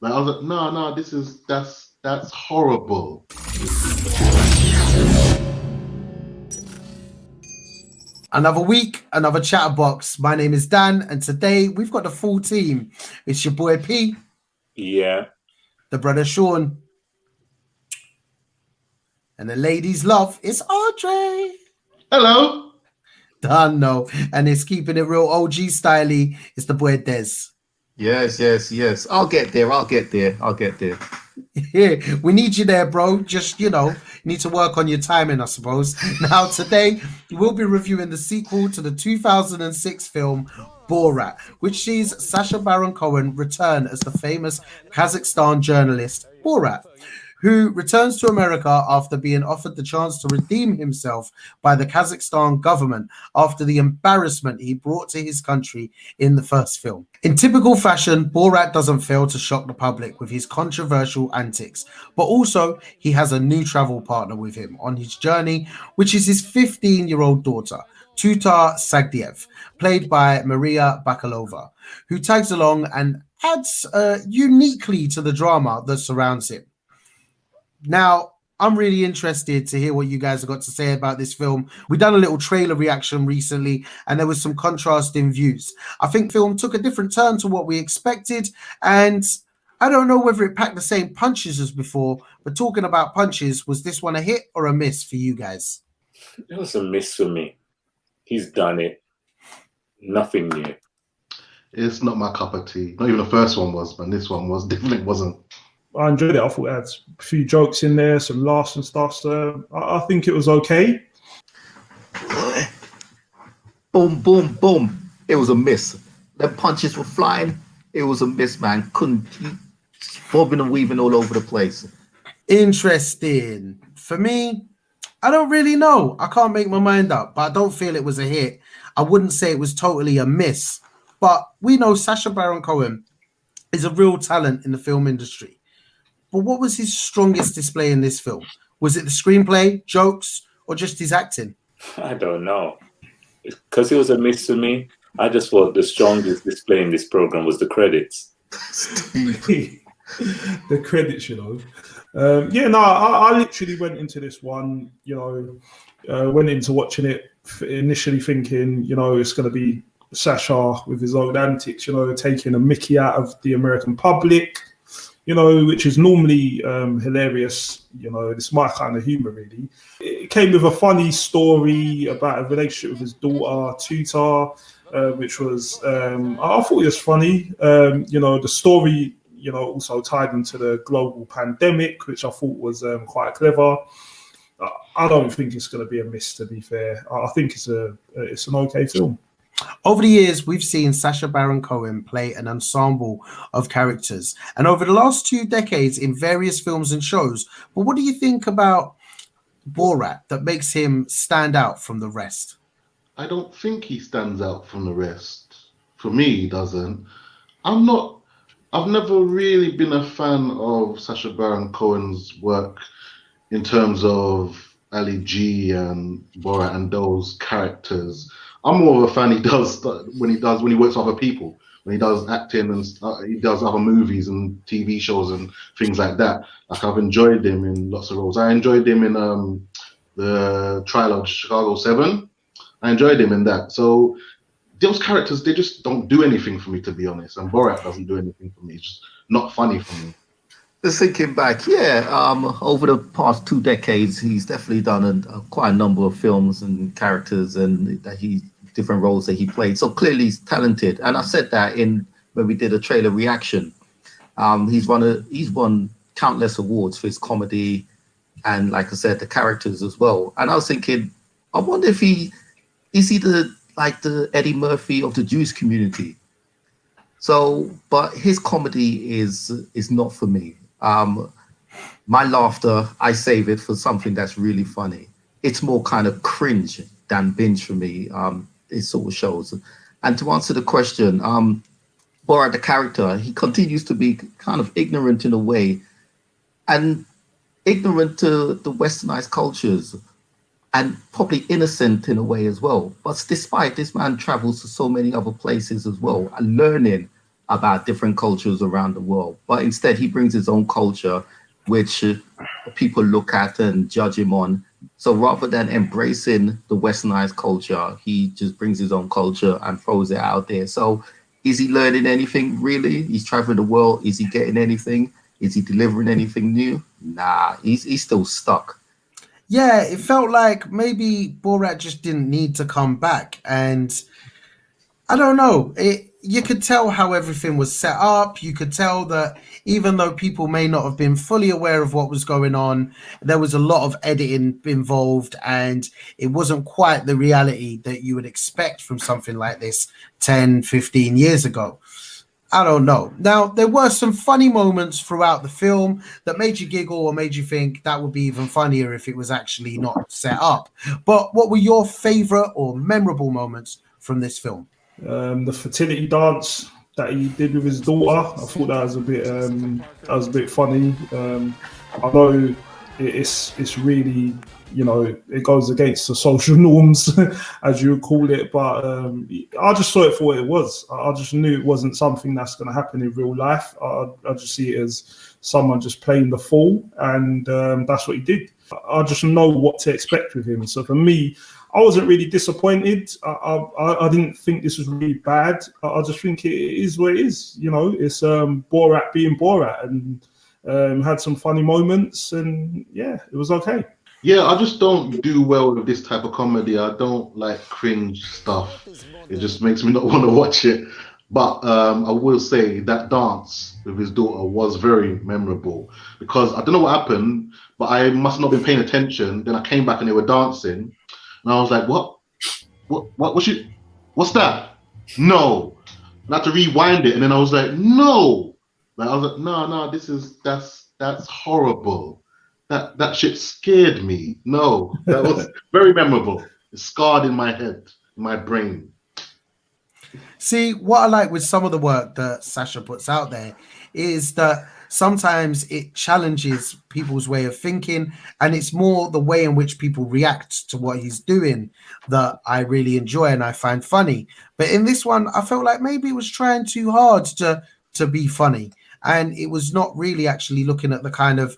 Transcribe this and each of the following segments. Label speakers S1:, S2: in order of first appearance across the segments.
S1: Like I was like, no, that's horrible.
S2: Another week, another Chatterbox. My name is Dan, and today we've got the full team. It's your boy P,
S3: Yeah.
S2: the brother Sean, and the ladies love. It's Audrey.
S1: Hello.
S2: Done no, and it's keeping it real OG styly. It's the boy Des.
S4: Yes. I'll get there.
S2: Yeah, we need you there, bro. Just, you need to work on your timing, I suppose. Now, today, we'll be reviewing the sequel to the 2006 film Borat, which sees Sacha Baron Cohen return as the famous Kazakhstan journalist Borat, who returns to America after being offered the chance to redeem himself by the Kazakhstan government after the embarrassment he brought to his country in the first film. In typical fashion, Borat doesn't fail to shock the public with his controversial antics, but also he has a new travel partner with him on his journey, which is his 15-year-old daughter, Tutar Sagdiev, played by Maria Bakalova, who tags along and adds uniquely to the drama that surrounds him. Now, I'm really interested to hear what you guys have got to say about this film. We done a little trailer reaction recently, and there was some contrasting views. I think the film took a different turn to what we expected, and I don't know whether it packed the same punches as before, but talking about punches, was this one a hit or a miss for you guys?
S3: It was a miss for me. He's done it. Nothing new.
S1: It's not my cup of tea. Not even the first one was, but this one was definitely wasn't.
S5: I enjoyed it. I thought it had a few jokes in there, some laughs and stuff. So I think it was okay.
S4: Boom. It was a miss. The punches were flying. It was a miss, man. Couldn't bobbing and weaving all over the place.
S2: Interesting. For me, I don't really know. I can't make my mind up, but I don't feel it was a hit. I wouldn't say it was totally a miss, but we know Sacha Baron Cohen is a real talent in the film industry. But what was his strongest display in this film? Was it the screenplay, jokes, or just his acting?
S3: I don't know. Because it was a miss to me, I just thought the strongest display in this program was the credits.
S5: The credits, I literally went into this one, went into watching it initially thinking, it's going to be Sacha with his own antics, taking a mickey out of the American public, which is normally hilarious. It's my kind of humor, really. It came with a funny story about a relationship with his daughter, Tutar, which was, I thought it was funny. The story, also tied into the global pandemic, which I thought was quite clever. I don't think it's going to be a miss, to be fair. I think it's an okay film.
S2: Over the years, we've seen Sacha Baron Cohen play an ensemble of characters, and over the last 2 decades in various films and shows. But what do you think about Borat that makes him stand out from the rest?
S1: I don't think he stands out from the rest. For me, he doesn't. I've never really been a fan of Sacha Baron Cohen's work in terms of Ali G and Borat and those characters. I'm more of a fan when he works with other people, when he does acting and he does other movies and TV shows and things like that. Like I've enjoyed him in lots of roles. I enjoyed him in the Trial of Chicago 7. I enjoyed him in that. So those characters, they just don't do anything for me, to be honest. And Borat doesn't do anything for me. It's just not funny for me.
S4: Just thinking back, over the past 2 decades, he's definitely done quite a number of films and characters and different roles that he played. So clearly he's talented. And I said that when we did a trailer reaction. He's won countless awards for his comedy and, like I said, the characters as well. And I was thinking, I wonder if is he the Eddie Murphy of the Jewish community. So, but his comedy is not for me. My laughter, I save it for something that's really funny. It's more kind of cringe than binge for me. It sort of shows. And to answer the question, Borat, the character, he continues to be kind of ignorant in a way, and ignorant to the westernized cultures, and probably innocent in a way as well. But despite this man travels to so many other places as well, and learning about different cultures around the world. But instead, he brings his own culture, which people look at and judge him on. So rather than embracing the westernized culture, he just brings his own culture and throws it out there. So is he learning anything really? He's traveling the world. Is he getting anything? Is he delivering anything new? Nah, he's still stuck.
S2: Yeah, it felt like maybe Borat just didn't need to come back. And I don't know. You could tell how everything was set up. You could tell that even though people may not have been fully aware of what was going on, there was a lot of editing involved, and it wasn't quite the reality that you would expect from something like this 10, 15 years ago. I don't know. Now, there were some funny moments throughout the film that made you giggle or made you think that would be even funnier if it was actually not set up. But what were your favorite or memorable moments from this film?
S5: The fertility dance that he did with his daughter, I thought that was a bit funny. I know it's really, it goes against the social norms, as you would call it, but I just saw it for what it was. I just knew it wasn't something that's going to happen in real life. I just see it as someone just playing the fool, and that's what he did. I just know what to expect with him. So for me, I wasn't really disappointed. I didn't think this was really bad. I just think it is what it is. It's Borat being Borat, and had some funny moments, and yeah, it was okay.
S1: Yeah, I just don't do well with this type of comedy. I don't like cringe stuff. It just makes me not want to watch it. But I will say that dance with his daughter was very memorable, because I don't know what happened, but I must not have been paying attention. Then I came back and they were dancing, and I was like, what's that? No. And I had to rewind it, and then I was like, no. Like, I was like, no, that's horrible. That shit scared me. No, that was very memorable. It's scarred in my head, in my brain.
S2: See, what I like with some of the work that Sasha puts out there is that sometimes it challenges people's way of thinking, and it's more the way in which people react to what he's doing that I really enjoy and I find funny. But in this one, I felt like maybe it was trying too hard to be funny, and it was not really actually looking at the kind of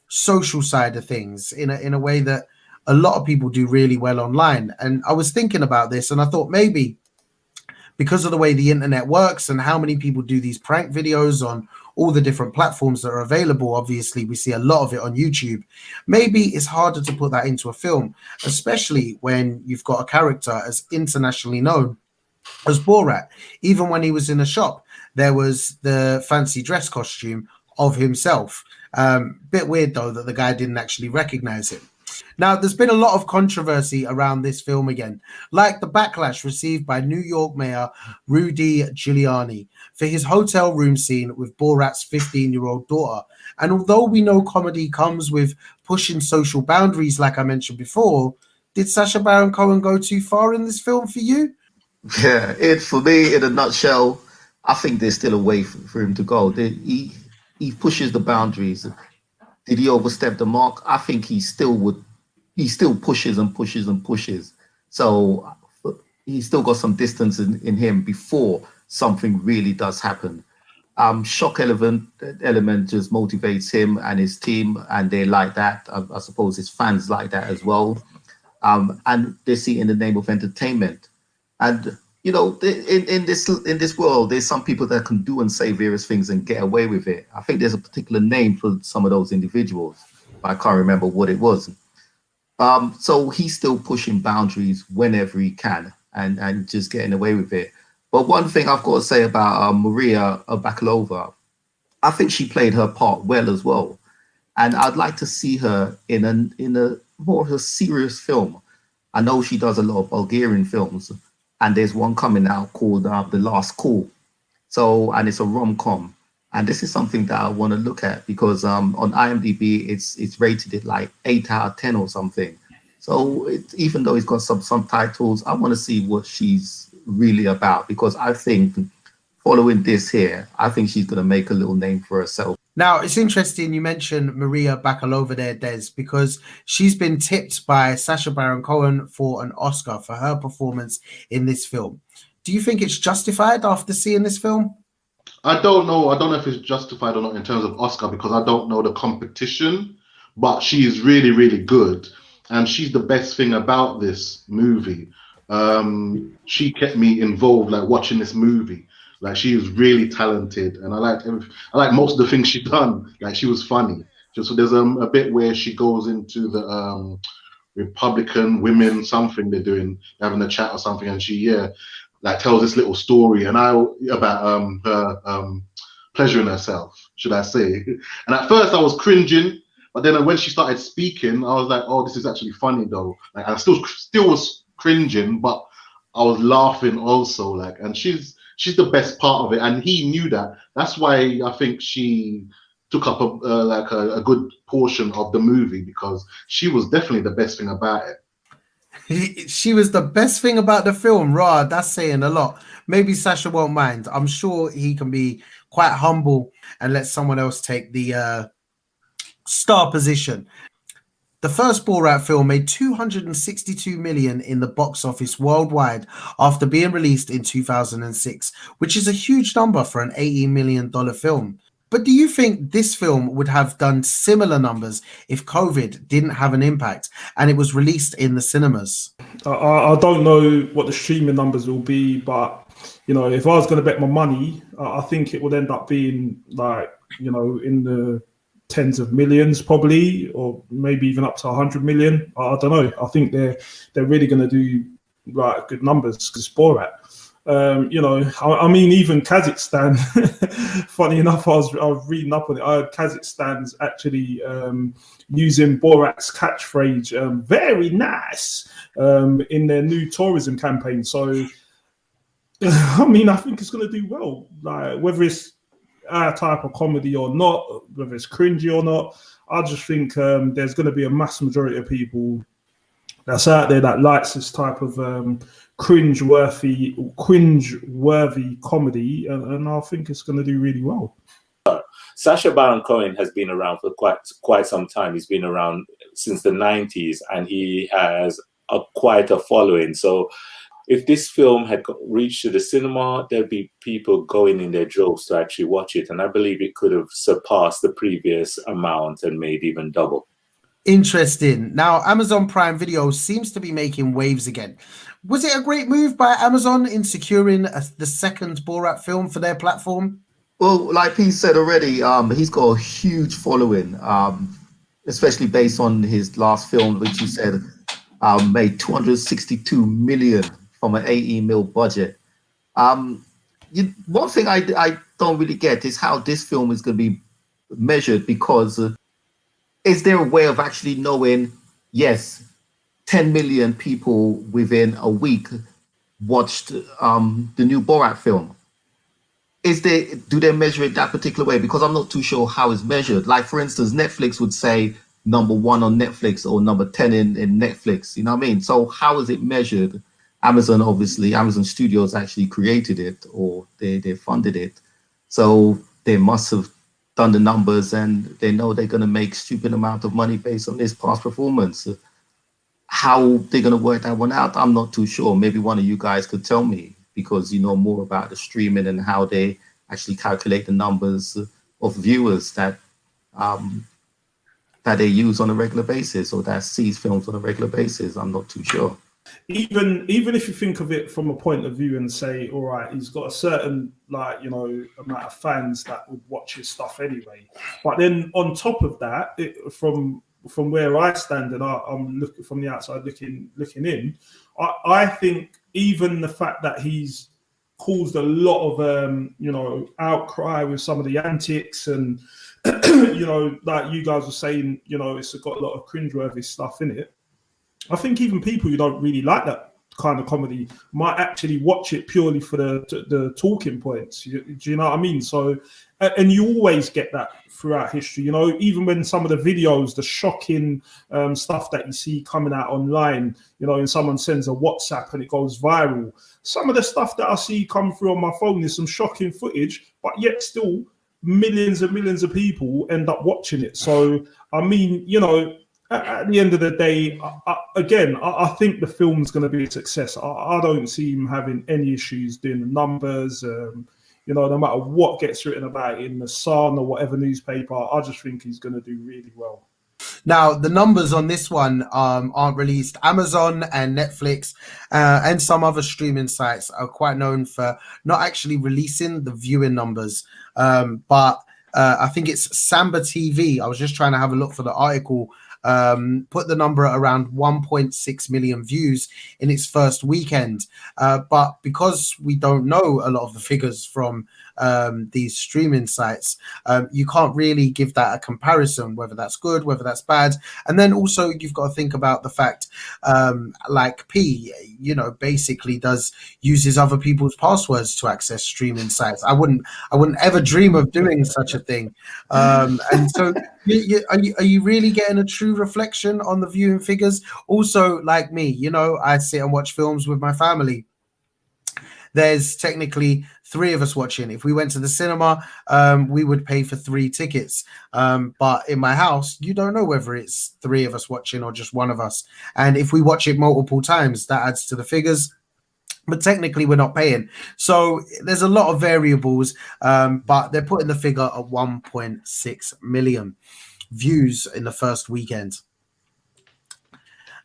S2: social side of things in a way that a lot of people do really well online. And I was thinking about this, and I thought maybe because of the way the internet works and how many people do these prank videos on all the different platforms that are available, obviously we see a lot of it on YouTube, maybe it's harder to put that into a film, especially when you've got a character as internationally known as Borat. Even when he was in a shop, there was the fancy dress costume of himself. Bit weird though that the guy didn't actually recognize him. Now, there's been a lot of controversy around this film again, like the backlash received by New York Mayor Rudy Giuliani for his hotel room scene with Borat's 15-year-old daughter. And although we know comedy comes with pushing social boundaries, like I mentioned before, did Sacha Baron Cohen go too far in this film for you?
S4: Yeah, for me, in a nutshell, I think there's still a way for him to go. He pushes the boundaries. Did he overstep the mark? I think he still pushes and pushes and pushes. So he's still got some distance in him before something really does happen. Shock element just motivates him and his team, and they like that. I suppose his fans like that as well. And they see it in the name of entertainment. And in this world, there's some people that can do and say various things and get away with it. I think there's a particular name for some of those individuals. I can't remember what it was. So he's still pushing boundaries whenever he can and just getting away with it. But one thing I've got to say about Maria Bakalova, I think she played her part well as well. And I'd like to see her in a more of a serious film. I know she does a lot of Bulgarian films, and there's one coming out called The Last Call. And it's a rom-com. And this is something that I want to look at because on IMDb, it's rated at like 8 out of 10 or something. So even though it's got some subtitles, I want to see what she's really about, because I think following this here, I think she's going to make a little name for herself.
S2: Now, it's interesting you mentioned Maria Bakalova there, Des, because she's been tipped by Sacha Baron Cohen for an Oscar for her performance in this film. Do you think it's justified after seeing this film?
S1: I don't know. I don't know if it's justified or not in terms of Oscar because I don't know the competition, but she is really, really good, and she's the best thing about this movie. She kept me involved, like watching this movie. Like she was really talented, and I like most of the things she done. Like she was funny. Just there's a bit where she goes into the Republican women something they're doing, having a chat or something, and she like tells this little story and I about her pleasuring herself, should I say? And at first I was cringing, but then when she started speaking, I was like, oh, this is actually funny though. Like I still was cringing, but I was laughing also. Like, and she's the best part of it, and he knew that. That's why I think she took up a good portion of the movie because she was definitely the best thing about it.
S2: She was the best thing about the film. Rah, that's saying a lot. Maybe Sasha won't mind. I'm sure he can be quite humble and let someone else take the star position. The first Borat film made 262 million in the box office worldwide after being released in 2006, which is a huge number for an $80 million film. But do you think this film would have done similar numbers if COVID didn't have an impact and it was released in the cinemas?
S5: I don't know what the streaming numbers will be, but if I was going to bet my money, I think it would end up being like in the tens of millions probably, or maybe even up to 100 million. I don't know. I think they're really going to do like good numbers because Borat. I mean, even Kazakhstan. Funny enough, I was reading up on it. I heard Kazakhstan's actually using Borat's catchphrase "very nice" in their new tourism campaign. So, I mean, I think it's going to do well. Like whether it's our type of comedy or not, whether it's cringy or not, I just think there's going to be a mass majority of people that's out there that likes this type of cringe-worthy comedy, and I think it's going to do really well.
S3: Sacha Baron Cohen has been around for quite some time. He's been around since the 90s, and he has quite a following. So if this film had reached to the cinema, there'd be people going in their droves to actually watch it. And I believe it could have surpassed the previous amount and made even double.
S2: Interesting. Now, Amazon Prime Video seems to be making waves again. Was it a great move by Amazon in securing the second Borat film for their platform?
S4: Well, like Pete said already, he's got a huge following, especially based on his last film, which he said made 262 million from an 80 mil budget. One thing I don't really get is how this film is going to be measured, because is there a way of actually knowing, yes, 10 million people within a week watched the new Borat film? Do they measure it that particular way? Because I'm not too sure how it's measured. Like, for instance, Netflix would say number 1 on Netflix or number 10 in Netflix. You know what I mean? So how is it measured? Amazon Studios actually created it, or they funded it. So they must have done the numbers, and they know they're going to make stupid amount of money based on this past performance. How they're going to work that one out, I'm not too sure. Maybe one of you guys could tell me, because you know more about the streaming and how they actually calculate the numbers of viewers that they use on a regular basis, or that sees films on a regular basis. I'm not too sure.
S5: Even if you think of it from a point of view and say, all right, he's got a certain amount of fans that would watch his stuff anyway. But then on top of that, from where I stand, and I'm looking from the outside looking in, I think even the fact that he's caused a lot of outcry with some of the antics, and like you guys were saying, it's got a lot of cringeworthy stuff in it. I think even people who don't really like that kind of comedy might actually watch it purely for the talking points. Do you know what I mean? So, and you always get that throughout history. Even when some of the videos, the shocking stuff that you see coming out online, and someone sends a WhatsApp and it goes viral. Some of the stuff that I see come through on my phone is some shocking footage, but yet still millions and millions of people end up watching it. So, I mean, at the end of the day, I think the film's going to be a success. I don't see him having any issues doing the numbers. You know, no matter what gets written about in the Sun or whatever newspaper, I just think he's going to do really well.
S2: Now, the numbers on this one aren't released. Amazon and Netflix and some other streaming sites are quite known for not actually releasing the viewing numbers. But I think it's Samba TV. I was just trying to have a look for the article. Put the number at around 1.6 million views in its first weekend. But because we don't know a lot of the figures from these streaming sites, you can't really give that a comparison, whether that's good, whether that's bad. And then also you've got to think about the fact, like P, you know, basically uses other people's passwords to access streaming sites. I wouldn't ever dream of doing such a thing. And so are you really getting a true reflection on the viewing figures? Also, like me, you know, I sit and watch films with my family. There's technically 3 of us watching. If we went to the cinema, we would pay for 3 tickets. But in my house, you don't know whether it's 3 of us watching or just one of us. And if we watch it multiple times, that adds to the figures. But technically, we're not paying. So there's a lot of variables, but they're putting the figure at 1.6 million views in the first weekend.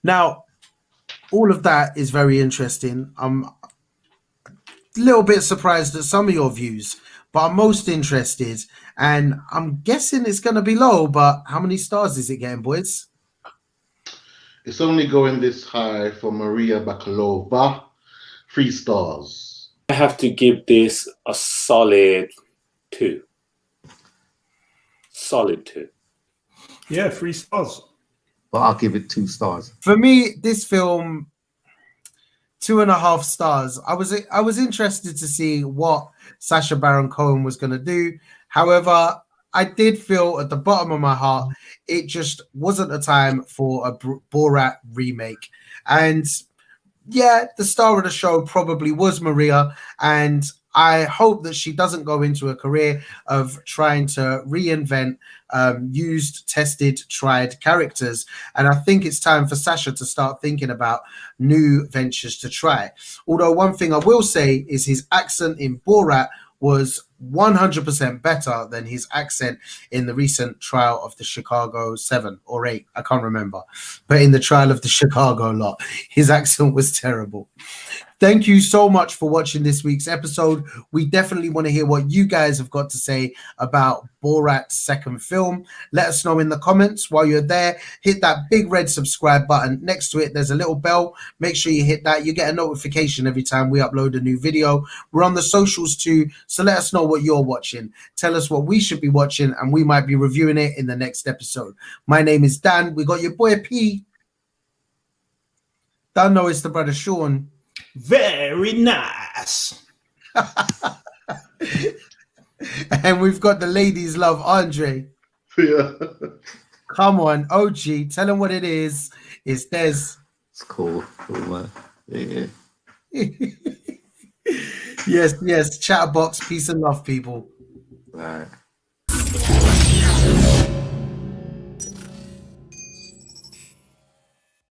S2: Now, all of that is very interesting. I'm a little bit surprised at some of your views, but I'm most interested, and I'm guessing it's going to be low, but how many stars is it getting, boys?
S1: It's only going this high for Maria Bakalova, 3 stars.
S3: I have to give this a solid 2. Solid 2.
S5: Yeah, 3 stars.
S4: But I'll give it 2 stars.
S2: For me, this film, 2.5 stars. I was interested to see what Sacha Baron Cohen was going to do. However, I did feel at the bottom of my heart it just wasn't a time for a Borat remake. And yeah, the star of the show probably was Maria, and I hope that she doesn't go into a career of trying to reinvent used, tested, tried characters. And I think it's time for Sacha to start thinking about new ventures to try. Although one thing I will say is his accent in Borat was 100% better than his accent in the recent trial of the Chicago 7 or 8. I can't remember. But in the trial of the Chicago lot, his accent was terrible. Thank you so much for watching this week's episode. We definitely want to hear what you guys have got to say about Borat's second film. Let us know in the comments. While you're there, hit that big red subscribe button. Next to it, there's a little bell. Make sure you hit that. You get a notification every time we upload a new video. We're on the socials too, so let us know what you're watching. Tell us what we should be watching, and we might be reviewing it in the next episode. My name is Dan. We got your boy P. Don't know it's the brother Sean.
S5: Very nice.
S2: And we've got the ladies love Andre.
S1: Yeah.
S2: Come on, OG, tell them what it is. It's Des.
S4: It's cool. Cool, man. Yeah.
S2: Yes, Chatterbox, peace and love, people.
S4: All right.